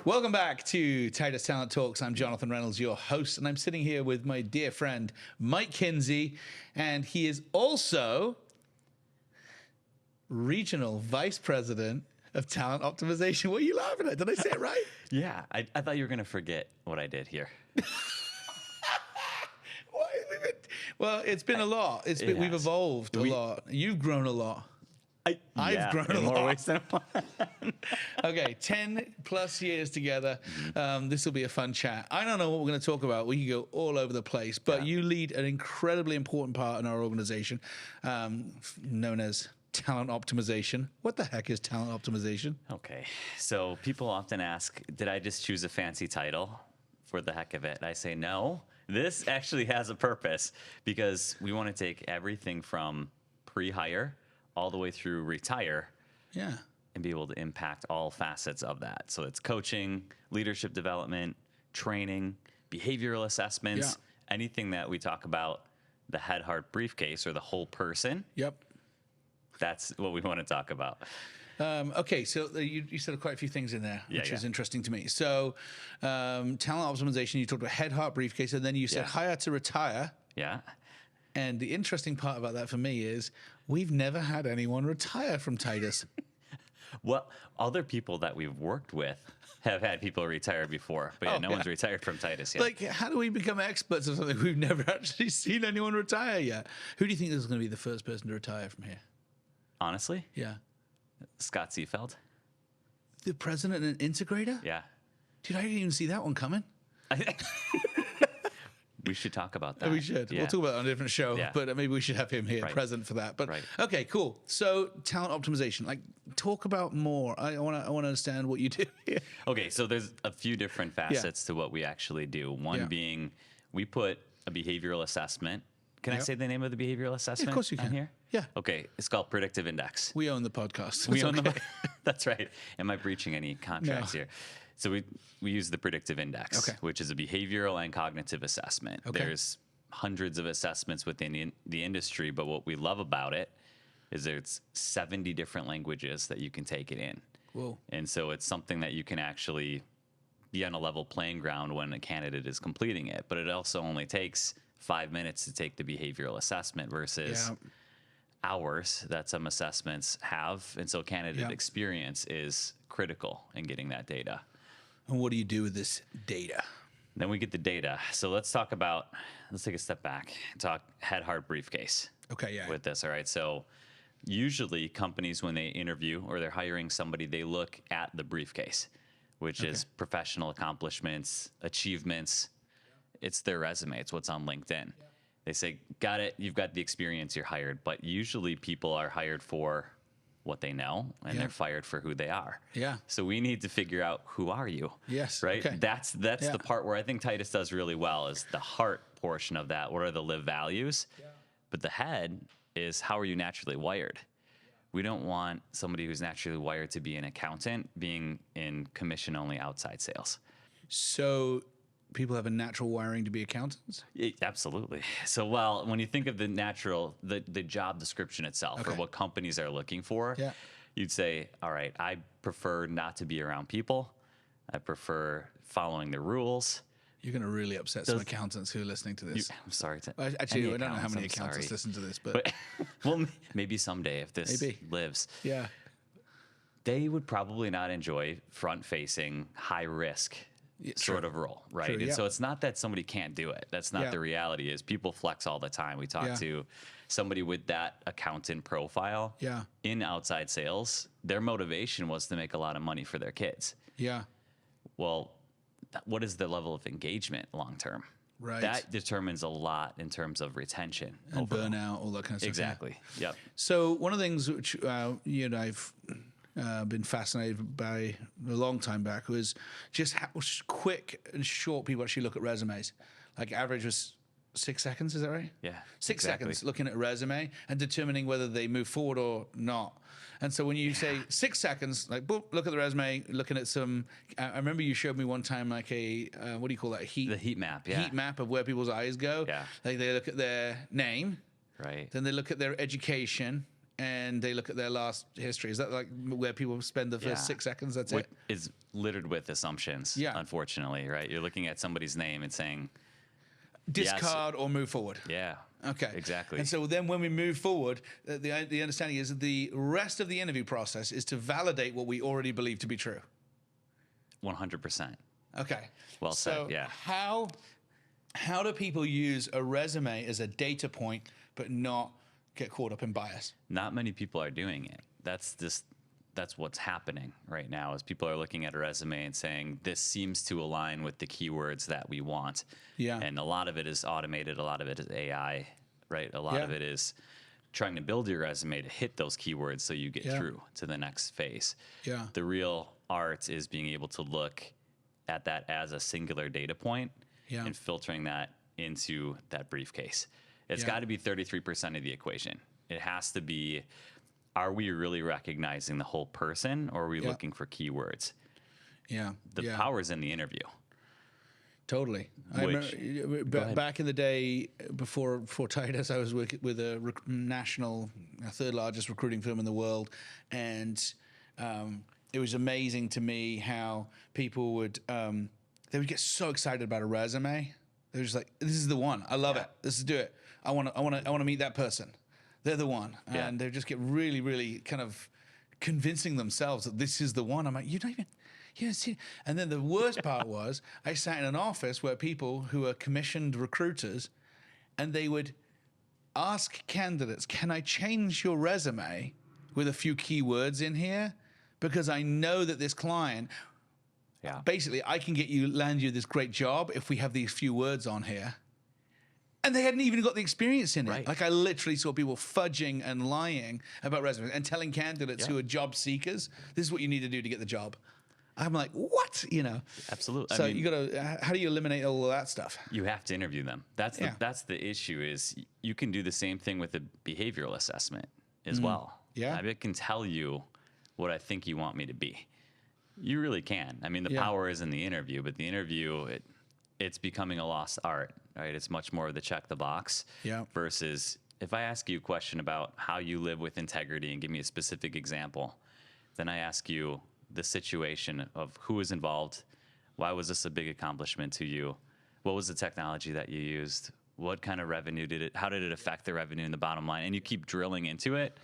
Welcome back to Titus Talent Talks. I'm Jonathan Reynolds, your host, and I'm sitting here with my dear friend, Mike Kuenzi, and he is also Regional Vice President of Talent Optimization. What are you laughing at? Did I say it right? Yeah, I thought you were going to forget what I did here. Well, it's been a lot. We've evolved a lot. You've grown a lot. I've grown a lot. More ways than one. Okay, 10 plus years together. This will be a fun chat. I don't know what we're going to talk about. We can go all over the place, but you lead an incredibly important part in our organization, known as talent optimization. What the heck is talent optimization? Okay, so people often ask, did I just choose a fancy title for the heck of it? I say no. This actually has a purpose because we want to take everything from pre-hire all the way through retire, and be able to impact all facets of that. So it's coaching, leadership development, training, behavioral assessments, anything that we talk about, the head, heart, briefcase, or the whole person. Yep. That's what we want to talk about. Okay, so you said quite a few things in there, which is interesting to me. So talent optimization, you talked about head, heart, briefcase, and then you said hire to retire. Yeah. And the interesting part about that for me is we've never had anyone retire from Titus. Well, other people that we've worked with have had people retire before, but no one's retired from Titus yet. Like, how do we become experts of something we've never actually seen anyone retire yet? Who do you think is going to be the first person to retire from here? Honestly? Yeah. Scott Seefeld. The president and integrator? Yeah. Dude, I didn't even see that one coming. We should talk about that. We should. Yeah. We'll talk about it on a different show, but maybe we should have him here present for that. But okay, cool. So talent optimization, like talk about more. I want to understand what you do here. Okay, so there's a few different facets to what we actually do. One being we put a behavioral assessment. Can I say the name of the behavioral assessment? Of course you can. Here? Yeah. Okay, it's called Predictive Index. We own the podcast. We own the That's right. Am I breaching any contracts here? So we use the Predictive Index, which is a behavioral and cognitive assessment. There's hundreds of assessments within the industry, but what we love about it is there's 70 different languages that you can take it in. Whoa. And so it's something that you can actually be on a level playing ground when a candidate is completing it. But it also only takes 5 minutes to take the behavioral assessment versus hours that some assessments have. And so candidate experience is critical in getting that data. And what do you do with this data? Then we get the data. So let's take a step back and talk head, heart, briefcase. Okay, with this, all right? So usually companies, when they interview or they're hiring somebody, they look at the briefcase, which is professional accomplishments, achievements. It's their resume. It's what's on LinkedIn. They say, got it, you've got the experience, you're hired. But usually people are hired for what they know, and they're fired for who they are. Yeah. So we need to figure out, who are you? Yes. Right? Okay. That's the part where I think Titus does really well, is the heart portion of that. What are the live values? Yeah. But the head is, how are you naturally wired? We don't want somebody who's naturally wired to be an accountant being in commission-only outside sales. So people have a natural wiring to be accountants? Absolutely. So, when you think of the job description itself, or what companies are looking for, you'd say, all right, I prefer not to be around people. I prefer following the rules. You're going to really upset some accountants who are listening to this. I'm sorry. Actually, I don't know how many accountants listen to this, but well, maybe someday if this lives. Yeah. They would probably not enjoy front-facing, high-risk sort of role, right? True, and so it's not that somebody can't do it. That's not the reality. Is people flex all the time. We talk to somebody with that accountant profile in outside sales. Their motivation was to make a lot of money for their kids. Yeah. Well, what is the level of engagement long term? Right. That determines a lot in terms of retention and burnout, all that kind of stuff. Exactly. Yep. So one of the things which you and I've been fascinated by a long time back was just how quick and short people actually look at resumes. Like average was 6 seconds, is that right? Yeah. 6 seconds looking at a resume and determining whether they move forward or not. And so when you say 6 seconds, like, boop, look at the resume, looking at some, I remember you showed me one time like a, what do you call that? The heat map, yeah. Heat map of where people's eyes go. Yeah. Like they look at their name. Right. Then they look at their education and they look at their last history. Is that like where people spend the first 6 seconds? That's it. Is littered with assumptions. Yeah. Unfortunately, right? You're looking at somebody's name and saying Discard or move forward. Yeah. Okay. Exactly. And so then when we move forward, the understanding is that the rest of the interview process is to validate what we already believe to be true. 100%. Okay. Well said. Yeah. How do people use a resume as a data point but not get caught up in bias? Not many people are doing it. That's what's happening right now is people are looking at a resume and saying, this seems to align with the keywords that we want. Yeah. And a lot of it is automated. A lot of it is AI, right? A lot of it is trying to build your resume to hit those keywords so you get through to the next phase. Yeah. The real art is being able to look at that as a singular data point and filtering that into that briefcase. It's got to be 33% of the equation. It has to be, are we really recognizing the whole person, or are we looking for keywords? Yeah. The power is in the interview. Totally. I remember back in the day, before Titus, I was working with a national, third largest recruiting firm in the world, and it was amazing to me how people would they would get so excited about a resume. They were just like, "This is the one. I love it. Let's do it. I want to meet that person. They're the one." And they just get really, really kind of convincing themselves that this is the one. I'm like, you don't see. And then the worst part was I sat in an office where people who are commissioned recruiters, and they would ask candidates, "Can I change your resume with a few keywords in here? Because I know that this client, basically, I can land you this great job if we have these few words on here." And they hadn't even got the experience in it. Right. Like, I literally saw people fudging and lying about resumes and telling candidates who are job seekers, "This is what you need to do to get the job." I'm like, what? Absolutely. So you got to. How do you eliminate all of that stuff? You have to interview them. That's the issue. Is you can do the same thing with a behavioral assessment as well. Yeah. I can tell you what I think you want me to be. You really can. I mean, the power is in the interview, but the interview, it's becoming a lost art, right? It's much more of the check the box versus if I ask you a question about how you live with integrity and give me a specific example, then I ask you the situation of who was involved, why was this a big accomplishment to you, what was the technology that you used, what kind of revenue how did it affect the revenue and the bottom line, and you keep drilling into it,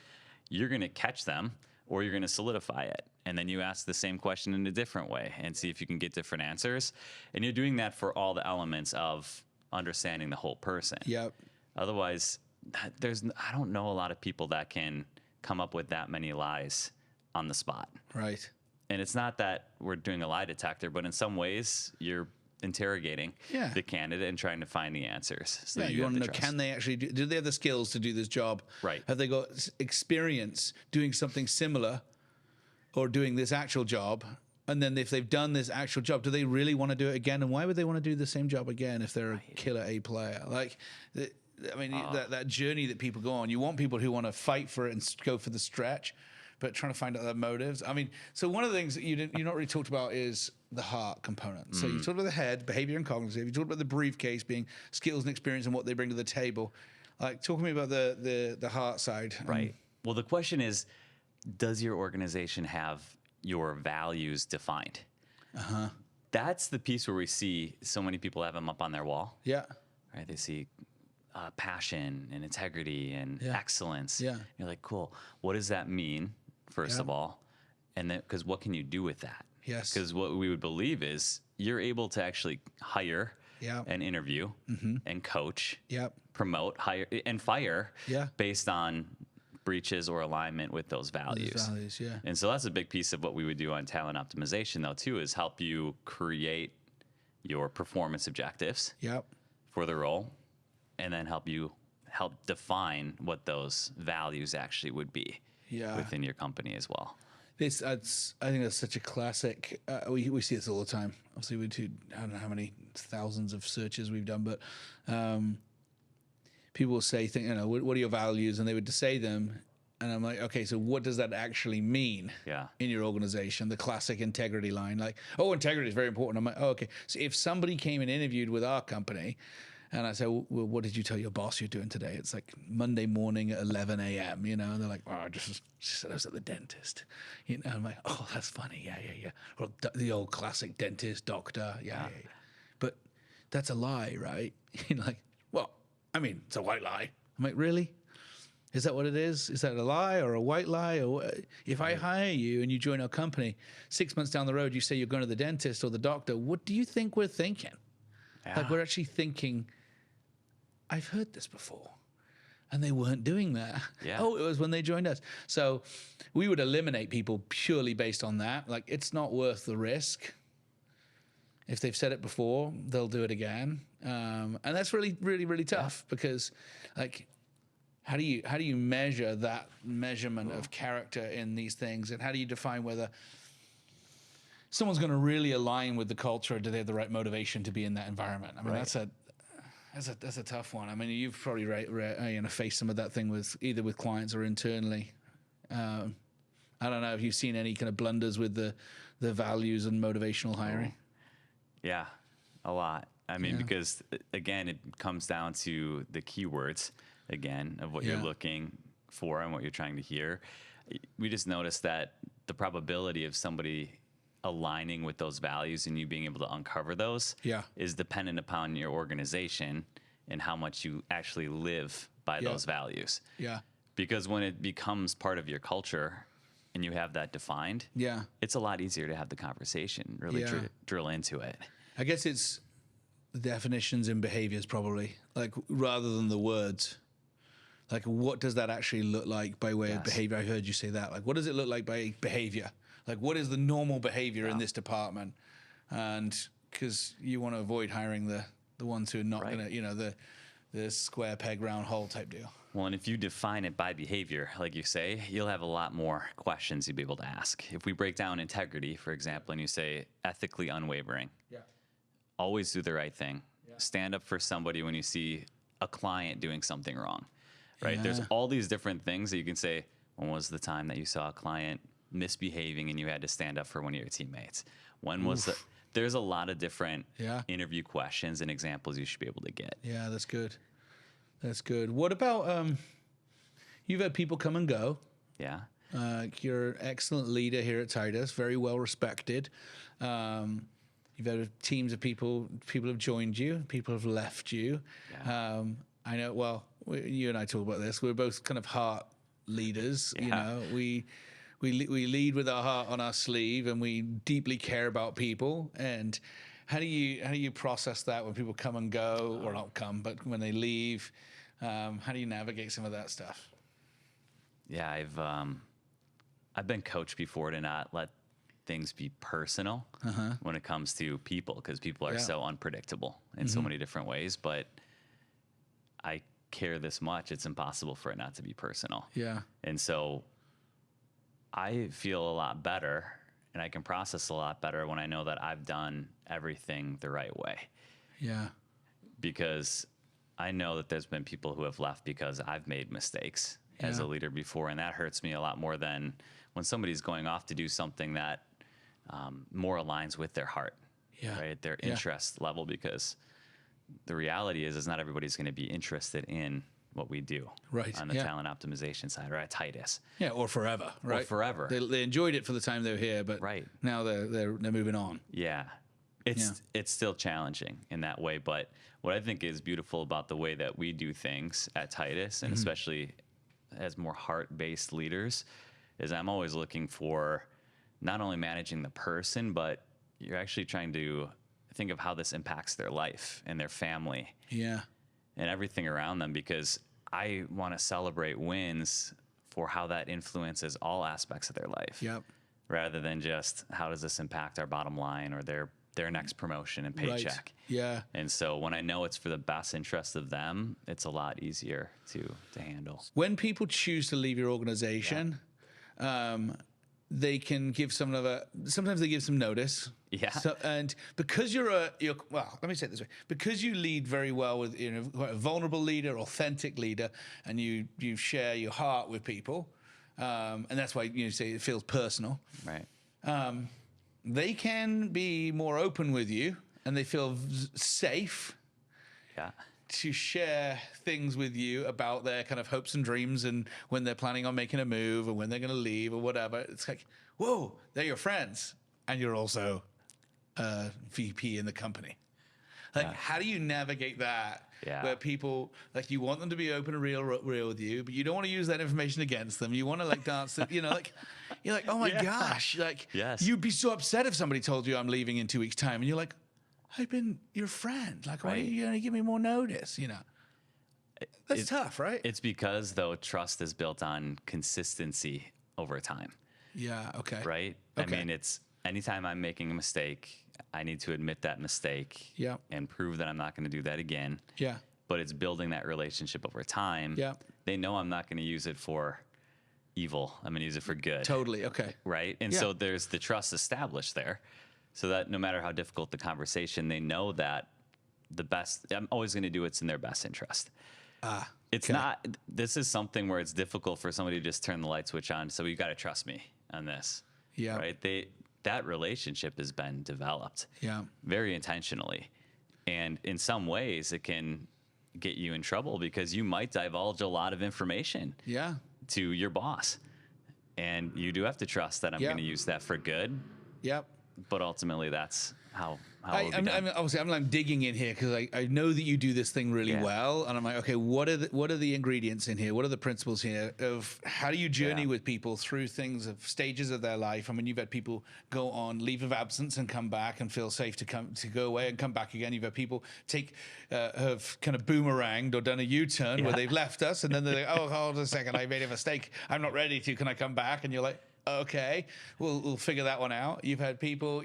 you're going to catch them or you're going to solidify it. And then you ask the same question in a different way and see if you can get different answers. And you're doing that for all the elements of understanding the whole person. Yep. Otherwise, I don't know a lot of people that can come up with that many lies on the spot. Right. And it's not that we're doing a lie detector, but in some ways you're interrogating the candidate and trying to find the answers. So you want to know, can they actually do they have the skills to do this job? Right. Have they got experience doing something similar or doing this actual job? And then if they've done this actual job, do they really want to do it again? And why would they want to do the same job again if they're a killer A player? Like, I mean, that journey that people go on, you want people who want to fight for it and go for the stretch, but trying to find out their motives. I mean, so one of the things that you not really talked about is the heart component. So you talked about the head, behavior and cognitive. You talked about the briefcase being skills and experience and what they bring to the table. Like, talk to me about the heart side. Right. Well, the question is, does your organization have your values defined? That's the piece where we see so many people have them up on their wall. Yeah. Right. They see passion and integrity and excellence. Yeah. You're like, cool. What does that mean, first of all? And then, because what can you do with that? Yes. Because what we would believe is you're able to actually hire and interview and coach, promote, hire, and fire based on breaches or alignment with those values. And so that's a big piece of what we would do on talent optimization, though, too, is help you create your performance objectives for the role, and then help define what those values actually would be within your company as well. I think that's such a classic. We see this all the time. Obviously, I don't know how many thousands of searches we've done, but people will say, what are your values? And they would say them. And I'm like, okay, so what does that actually mean in your organization? The classic integrity line, like, oh, integrity is very important. I'm like, oh, okay. So if somebody came and interviewed with our company And I say, well, what did you tell your boss you're doing today? It's like Monday morning at 11 a.m., you know? And they're like, oh, she said I was at the dentist. You know, I'm like, oh, that's funny. Yeah. Or the old classic dentist, doctor. Yeah. But that's a lie, right? You're like, well, I mean, it's a white lie. I'm like, really? Is that what it is? Is that a lie or a white lie? Or if I hire you and you join our company, 6 months down the road, you say you're going to the dentist or the doctor, what do you think we're thinking? Yeah. Like, we're actually thinking, I've heard this before. And they weren't doing that. Yeah. Oh, it was when they joined us. So we would eliminate people purely based on that. Like, it's not worth the risk. If they've said it before, they'll do it again. And that's really, really, really tough because, like, how do you measure that measurement of character in these things? And how do you define whether someone's going to really align with the culture, or do they have the right motivation to be in that environment? I mean, that's a tough one. I mean, you've probably faced some of that thing with either with clients or internally. I don't know if you've seen any kind of blunders with the values and motivational hiring. Yeah, a lot. I mean, because again, it comes down to the keywords again of what you're looking for and what you're trying to hear. We just noticed that the probability of somebody aligning with those values and you being able to uncover those is dependent upon your organization and how much you actually live by those values. Yeah. Because when it becomes part of your culture and you have that defined, it's a lot easier to have the conversation, really drill into it. I guess it's the definitions and behaviors probably, like rather than the words. Like, what does that actually look like by way of behavior? I heard you say that. Like, what does it look like by behavior? Like, what is the normal behavior in this department? And because you want to avoid hiring the ones who are not going to, you know, the square peg round hole type deal. Well, and if you define it by behavior, like you say, you'll have a lot more questions you'll be able to ask. If we break down integrity, for example, and you say ethically unwavering, always do the right thing. Stand up for somebody when you see a client doing something wrong, right? There's all these different things that you can say. When was the time that you saw a client misbehaving and you had to stand up for one of your teammates? When was there's a lot of different interview questions and examples you should be able to get. Yeah, that's good. That's good. What about, you've had people come and go. Yeah. You're an excellent leader here at Titus, very well respected. You've had teams of people have joined you, people have left you. Yeah. I know, well, you and I talk about this. We're both kind of heart leaders. You know, we lead with our heart on our sleeve, and we deeply care about people. And how do you process that when people come and go, or not come, but when they leave? How do you navigate some of that stuff? Yeah, I've been coached before to not let things be personal when it comes to people, because people are so unpredictable in so many different ways. But I care this much, it's impossible for it not to be personal. Yeah. And so I feel a lot better, and I can process a lot better when I know that I've done everything the right way. Yeah. Because I know that there's been people who have left because I've made mistakes as a leader before, and that hurts me a lot more than when somebody's going off to do something that more aligns with their heart, right? Their interest level, because the reality is not everybody's going to be interested in what we do on the talent optimization side or at Titus. Yeah, or forever, right? Or forever. They enjoyed it for the time they were here, but now they're moving on. Yeah. It's still challenging in that way, but what I think is beautiful about the way that we do things at Titus, and especially as more heart-based leaders, is I'm always looking for not only managing the person, but you're actually trying to think of how this impacts their life and their family. Yeah. And everything around them, because I want to celebrate wins for how that influences all aspects of their life. Yep. Rather than just how does this impact our bottom line or their next promotion and paycheck. Right. Yeah. And so when I know it's for the best interest of them, it's a lot easier to handle. When people choose to leave your organization, they can give sometimes they give some notice. Yeah. So, and because well, let me say it this way. Because you lead very well with, quite a vulnerable leader, authentic leader, and you share your heart with people, and that's why you say it feels personal. Right. They can be more open with you, and they feel safe. Yeah. to share things with you about their kind of hopes and dreams and when they're planning on making a move or when they're going to leave or whatever. It's like, whoa, they're your friends. And you're also a VP in the company. Like, how do you navigate that? Yeah. Where people, like, you want them to be open and real with you, but you don't want to use that information against them. You want to, like, dance, you know, like, you're like, oh my gosh. Like, you'd be so upset if somebody told you I'm leaving in 2 weeks' time. And you're like, I've been your friend. Like, why are you going to give me more notice? You know, that's tough, right? It's because, though, trust is built on consistency over time. Yeah. Okay. Right. Okay. I mean, it's anytime I'm making a mistake, I need to admit that mistake and prove that I'm not going to do that again. Yeah. But it's building that relationship over time. Yeah. They know I'm not going to use it for evil. I'm going to use it for good. Totally. Okay. Right. And so there's the trust established there, so that no matter how difficult the conversation, they know that I'm always going to do what's in their best interest. It's not, this is something where it's difficult for somebody to just turn the light switch on. So you got to trust me on this. Yeah. Right. That relationship has been developed very intentionally. And in some ways it can get you in trouble because you might divulge a lot of information to your boss. And you do have to trust that I'm going to use that for good. Yep. But ultimately that's how I'm digging in here because I know that you do this thing really well, and I'm like, okay, what are the ingredients in here? What are the principles here of how do you journey with people through things of stages of their life? I mean, you've had people go on leave of absence and come back and feel safe to go away and come back again. You've had people have kind of boomeranged or done a U-turn where they've left us, and then they're like, oh, hold on a second, I made a mistake. I'm not ready to. Can I come back? And you're like, okay, we'll figure that one out. You've had people,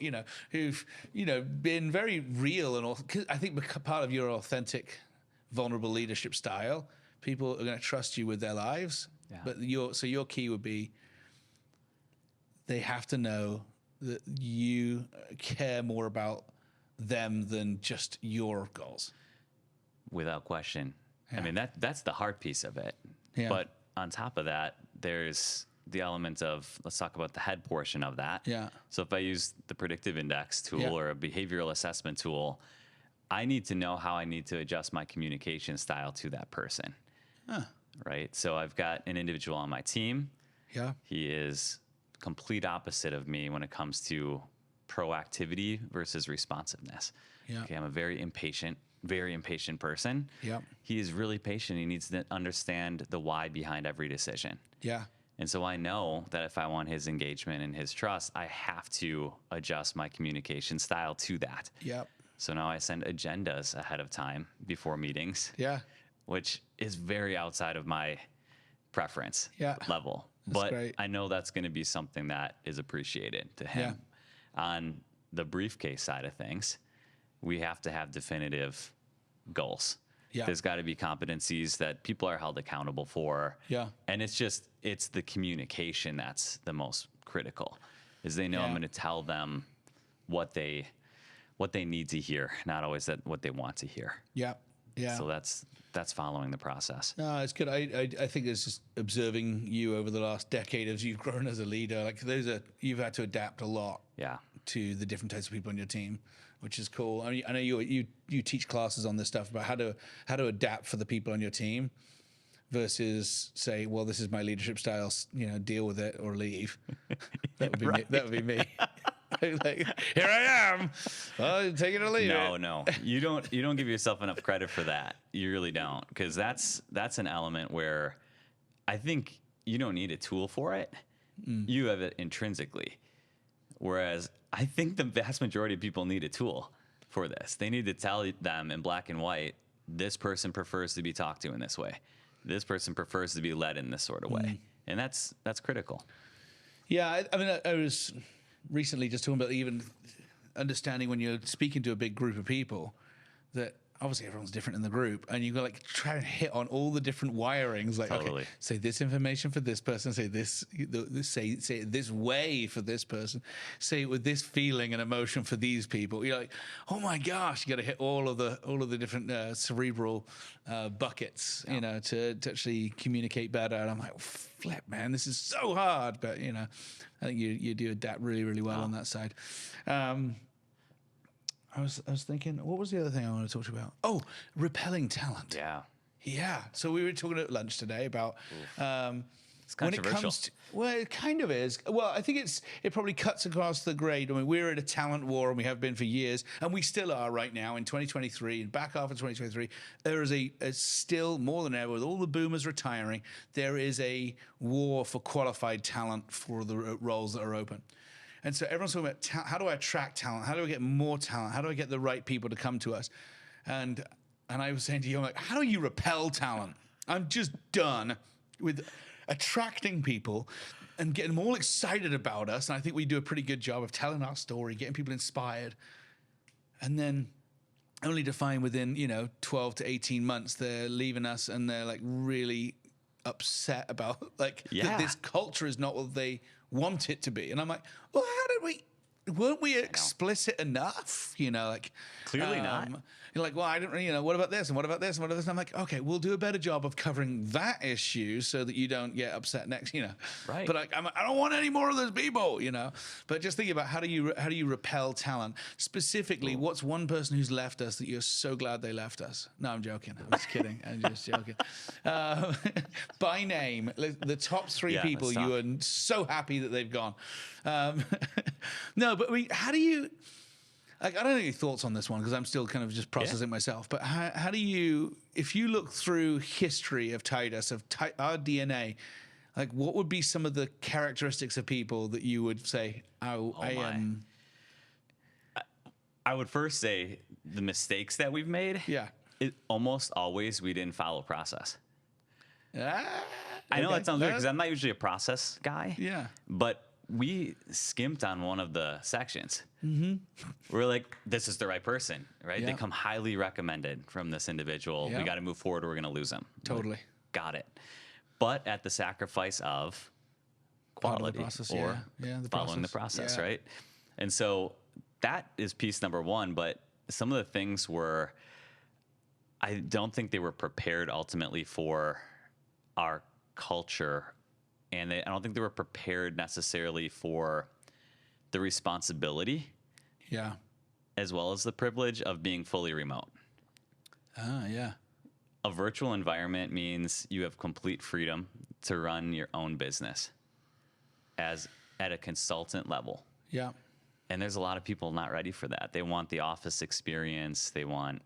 who've, been very real and cause I think part of your authentic, vulnerable leadership style, people are going to trust you with their lives. Yeah. But your key would be they have to know that you care more about them than just your goals. Without question. Yeah. I mean, that's the hard piece of it. Yeah. But on top of that, there's the element of, let's talk about the head portion of that. Yeah. So if I use the Predictive Index tool or a behavioral assessment tool, I need to know how I need to adjust my communication style to that person. Right? So I've got an individual on my team. Yeah. He is complete opposite of me when it comes to proactivity versus responsiveness. Yeah. Okay, I'm a very impatient person. Yeah. He is really patient. He needs to understand the why behind every decision. Yeah. And so I know that if I want his engagement and his trust, I have to adjust my communication style to that. Yep. So now I send agendas ahead of time before meetings. Yeah. Which is very outside of my preference level. But great. I know that's going to be something that is appreciated to him. Yeah. On the briefcase side of things, we have to have definitive goals. Yeah. There's got to be competencies that people are held accountable for. Yeah. And it's the communication that's the most critical, is they know I'm going to tell them what they need to hear, not always what they want to hear. Yeah. Yeah. So that's following the process. No, it's good. I think it's just observing you over the last decade as you've grown as a leader. Like you've had to adapt a lot. Yeah. To the different types of people on your team, which is cool. I mean, I know you teach classes on this stuff about how to adapt for the people on your team versus say, well, this is my leadership style, deal with it or leave. That would be me. That would be me. Like, here I am. Well, take it or leave it. No. You don't give yourself enough credit for that. You really don't, because that's an element where I think you don't need a tool for it. You have it intrinsically. Whereas I think the vast majority of people need a tool for this. They need to tell them in black and white, this person prefers to be talked to in this way. This person prefers to be led in this sort of way. And that's critical. Yeah, I mean, I was recently just talking about even understanding when you're speaking to a big group of people that obviously everyone's different in the group, and you've got to try and hit on all the different wirings. Like, totally. Okay, say this information for this person, say this, say it this way for this person, say it with this feeling and emotion for these people. You're like, oh my gosh, you got to hit all of the different cerebral buckets, to actually communicate better. And I'm like, flip, man, this is so hard. But I think you do adapt really, really well on that side. I was thinking, what was the other thing I wanted to talk to you about? Oh, repelling talent. Yeah. Yeah. So we were talking at lunch today about It's when it controversial. comes to, well, it kind of is. Well, I think it probably cuts across the grade. I mean, we're at a talent war, and we have been for years, and we still are right now in 2023, and back half of 2023. There is a still more than ever, with all the boomers retiring, there is a war for qualified talent for the roles that are open. And so everyone's talking about how do I attract talent? How do I get more talent? How do I get the right people to come to us? And I was saying to you, I'm like, how do you repel talent? I'm just done with attracting people and getting them all excited about us. And I think we do a pretty good job of telling our story, getting people inspired. And then only to find within, 12 to 18 months, they're leaving us and they're like really upset about that this culture is not what they want it to be. And I'm like, well, weren't we explicit enough? Clearly not. You're like, well, I don't, what about this and what about this and what about this? And I'm like, okay, we'll do a better job of covering that issue so that you don't get upset next, Right. But I don't want any more of those people, But just thinking about how do you repel talent? Specifically, what's one person who's left us that you're so glad they left us? No, I'm joking. I'm just kidding. I'm just joking. By name, the top three people you are so happy that they've gone. No, but how do you? I don't have any thoughts on this one because I'm still kind of just processing myself. But how do you, if you look through history of Titus, our DNA, like what would be some of the characteristics of people that you would say, I would first say the mistakes that we've made. Yeah. Almost always we didn't follow process. I know that sounds weird because I'm not usually a process guy. Yeah. But we skimped on one of the sections. Mm-hmm. We're like, this is the right person, right? Yeah. They come highly recommended from this individual. Yeah. We got to move forward or we're going to lose them. Totally. Like, got it. But at the sacrifice of quality process, or following the process, right? And so that is piece number one. But some of the things were, I don't think they were prepared ultimately for our culture. And I don't think they were prepared necessarily for the responsibility, as well as the privilege of being fully remote. Yeah. A virtual environment means you have complete freedom to run your own business at a consultant level. Yeah. And there's a lot of people not ready for that. They want the office experience. They want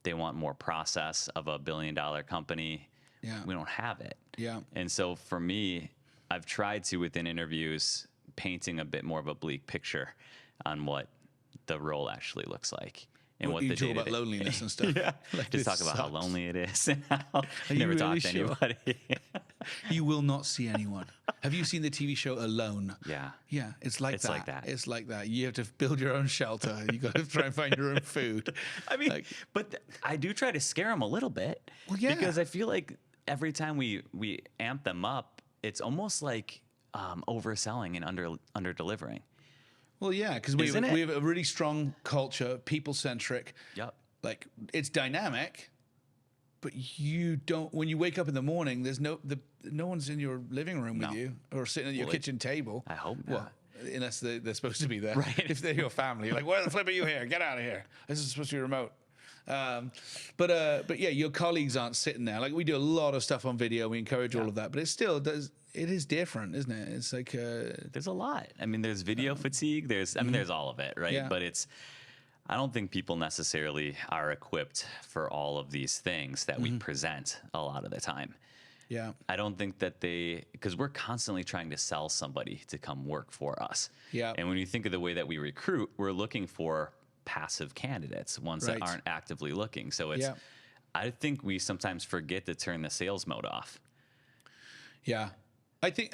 more process of $1 billion company. Yeah. We don't have it. Yeah. And so for me, I've tried to, within interviews, painting a bit more of a bleak picture on what the role actually looks like. And what you the talk about loneliness and stuff. Just talk about how lonely it is and how you you never really talk to sure? anybody. You will not see anyone. Have you seen the TV show Alone? Yeah. Yeah, it's like that. like that. It's like that. You have to build your own shelter. You got to try and find your own food. I mean, I do try to scare them a little bit. Well, yeah. Because I feel like every time we amp them up, it's almost like overselling and under delivering. Well, yeah, because we have a really strong culture, people-centric. Yep. Like, it's dynamic, but you don't, when you wake up in the morning, there's no one's in your living room with you or sitting at your kitchen table. I hope not. Well, unless they're supposed to be there. Right. If they're your family. You're like, why the flip are you here? Get out of here. This is supposed to be remote. But yeah, your colleagues aren't sitting there. Like, we do a lot of stuff on video. We encourage all of that, but it still does. It is different, isn't it? It's like there's a lot. I mean, there's video fatigue. There's all of it, right? Yeah. But I don't think people necessarily are equipped for all of these things that we present a lot of the time. Yeah. I don't think that because we're constantly trying to sell somebody to come work for us. Yeah. And when you think of the way that we recruit, we're looking for passive candidates, ones that aren't actively looking. So I think we sometimes forget to turn the sales mode off. Yeah. I think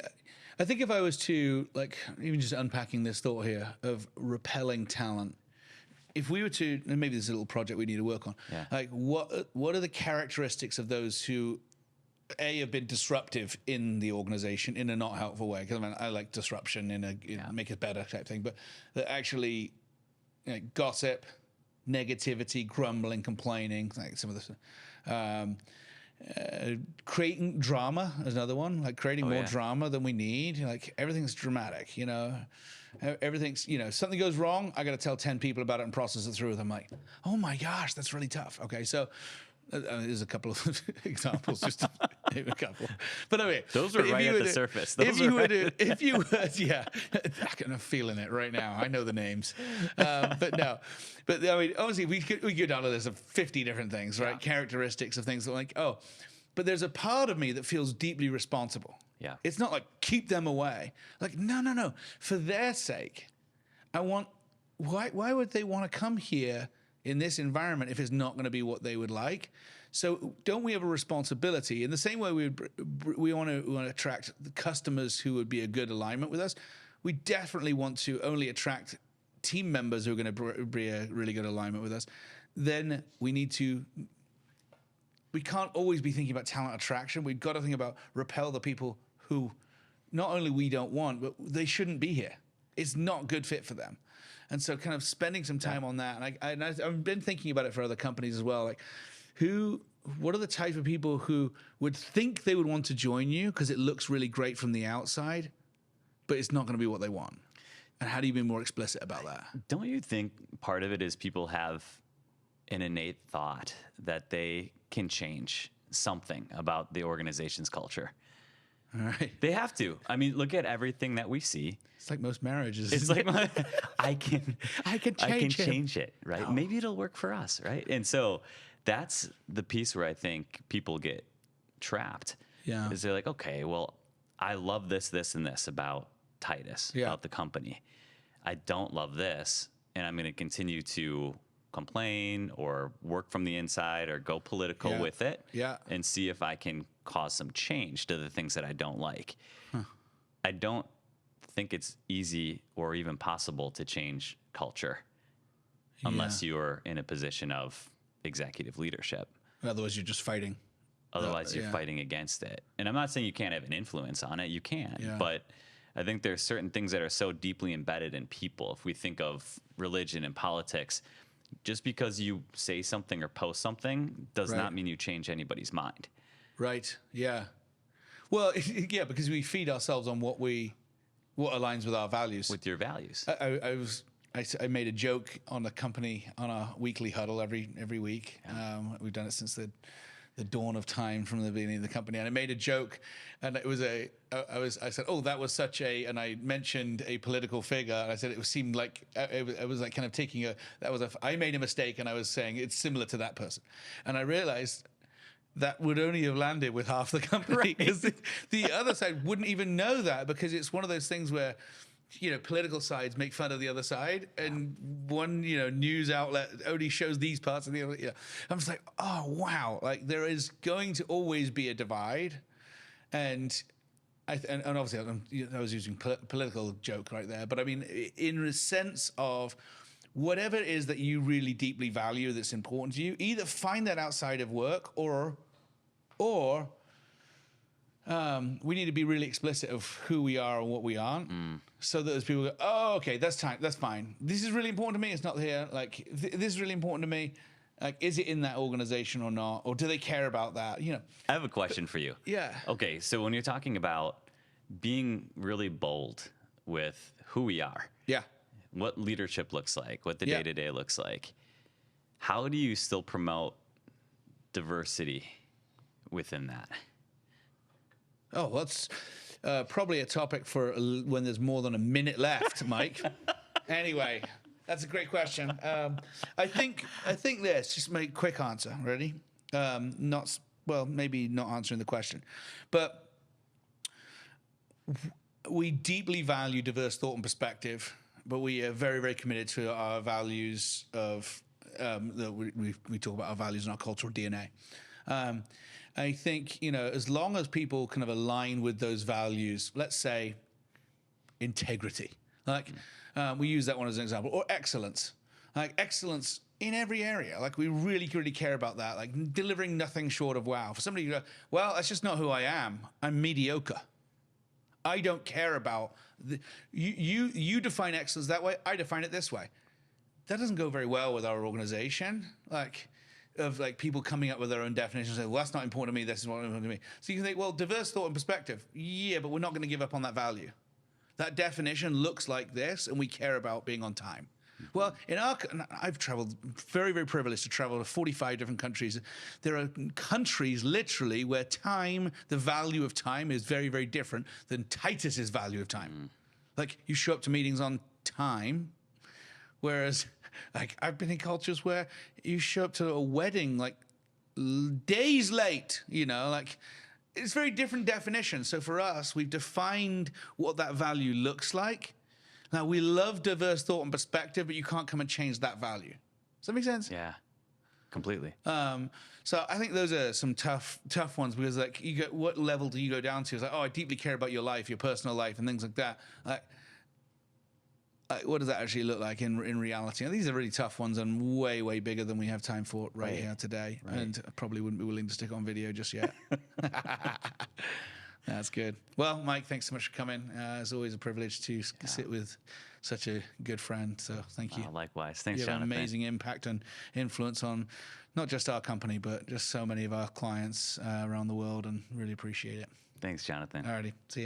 if I was to, like, even just unpacking this thought here of repelling talent, if we were to, and maybe there's a little project we need to work on, like what are the characteristics of those who have been disruptive in the organization in a not helpful way? Because I like disruption in make it better type thing, but that actually gossip, negativity, grumbling, complaining, like some of this. creating drama is another one, like creating more drama than we need. Like everything's dramatic, you know. Everything's, you know, something goes wrong, I got to tell 10 people about it and process it through with them. Like, oh my gosh, that's really tough. Okay, so there's a couple of examples, just to name a couple. But anyway, those are right at the surface. If you were, yeah, I'm feeling it right now. I know the names, but no. But I mean, obviously, we go down to this of 50 different things, right? Characteristics of things that like, oh, but there's a part of me that feels deeply responsible. Yeah, it's not like keep them away. Like no. For their sake, I want. Why would they want to come here in this environment if it's not going to be what they would like? So don't we have a responsibility in the same way we want to attract the customers who would be a good alignment with us? We definitely want to only attract team members who are going to be a really good alignment with us. Then we need to. We can't always be thinking about talent attraction. We've got to think about repel the people who not only we don't want, but they shouldn't be here. It's not good fit for them. And so kind of spending some time on that. And I've been thinking about it for other companies as well. Like what are the type of people who would think they would want to join you because it looks really great from the outside, but it's not going to be what they want? And how do you be more explicit about that? Don't you think part of it is people have an innate thought that they can change something about the organization's culture? All right. They have to. I mean, look at everything that we see. It's like most marriages. It's like I can change it, right? No. Maybe it'll work for us, right? And so that's the piece where I think people get trapped. Yeah. Is they're like, okay, well, I love this, and this about Titus, about the company. I don't love this, and I'm going to continue to complain or work from the inside or go political with it and see if I can cause some change to the things that I don't like. I don't think it's easy or even possible to change culture unless you're in a position of executive leadership. Otherwise, you're just fighting. Otherwise, you're fighting against it. And I'm not saying you can't have an influence on it. You can. But I think there's certain things that are so deeply embedded in people. If we think of religion and politics, just because you say something or post something does not mean you change anybody's mind. Right. Yeah. Well, yeah, because we feed ourselves on what aligns with our values. With your values. I made a joke on the company on our weekly huddle every week. We've done it since the dawn of time, from the beginning of the company. And I made a joke, and it was I said, oh, that was such a, and I mentioned a political figure, and I said it seemed like it was like kind of taking I made a mistake, and I was saying it's similar to that person, and I realized that would only have landed with half the company, because the other side wouldn't even know that, because it's one of those things where, you know, political sides make fun of the other side, and one, you know, news outlet only shows these parts of the other. Yeah, I'm just like, oh wow, like there is going to always be a divide, and obviously I was using political joke right there, but I mean in the sense of whatever it is that you really deeply value that's important to you, either find that outside of work or we need to be really explicit of who we are and what we aren't, so that as people go, oh, okay, that's fine. This is really important to me. It's not here. Like this is really important to me. Like, is it in that organization or not? Or do they care about that? You know. I have a question for you. Yeah. Okay, so when you're talking about being really bold with who we are, what leadership looks like, what the day-to-day looks like, how do you still promote diversity within that? Oh, that's probably a topic for when there's more than a minute left, Mike. Anyway, that's a great question. I think this, just make a quick answer. Ready? Maybe not answering the question, but we deeply value diverse thought and perspective, but we are very, very committed to our values of we talk about our values and our cultural DNA. I think, you know, as long as people kind of align with those values, let's say integrity, like we use that one as an example, or excellence, like excellence in every area. Like we really, really care about that, like delivering nothing short of wow. For somebody to go, well, that's just not who I am. I'm mediocre. I don't care about you define excellence that way. I define it this way. That doesn't go very well with our organization. Like, of like people coming up with their own definitions. Say, well, that's not important to me. This is what important to me. So you can think, well, diverse thought and perspective. Yeah, but we're not going to give up on that value. That definition looks like this, and we care about being on time. Well, I've traveled, very, very privileged to travel to 45 different countries. There are countries literally where time, the value of time is very, very different than Titus's value of time. Like you show up to meetings on time, whereas like I've been in cultures where you show up to a wedding like days late, like it's very different definitions. So for us, we've defined what that value looks like. Now, we love diverse thought and perspective, but you can't come and change that value. Does that make sense? Yeah, completely. So I think those are some tough ones because, like, you go, what level do you go down to? It's like, oh, I deeply care about your life, your personal life, and things like that. Like what does that actually look like in reality? And these are really tough ones and way, way bigger than we have time for right here today. Right. And I probably wouldn't be willing to stick on video just yet. That's good. Well, Mike, thanks so much for coming. It's always a privilege to sit with such a good friend. So thank you. Likewise. Thanks, you have Jonathan. An amazing impact and influence on not just our company, but just so many of our clients around the world, and really appreciate it. Thanks, Jonathan. Alrighty. See you.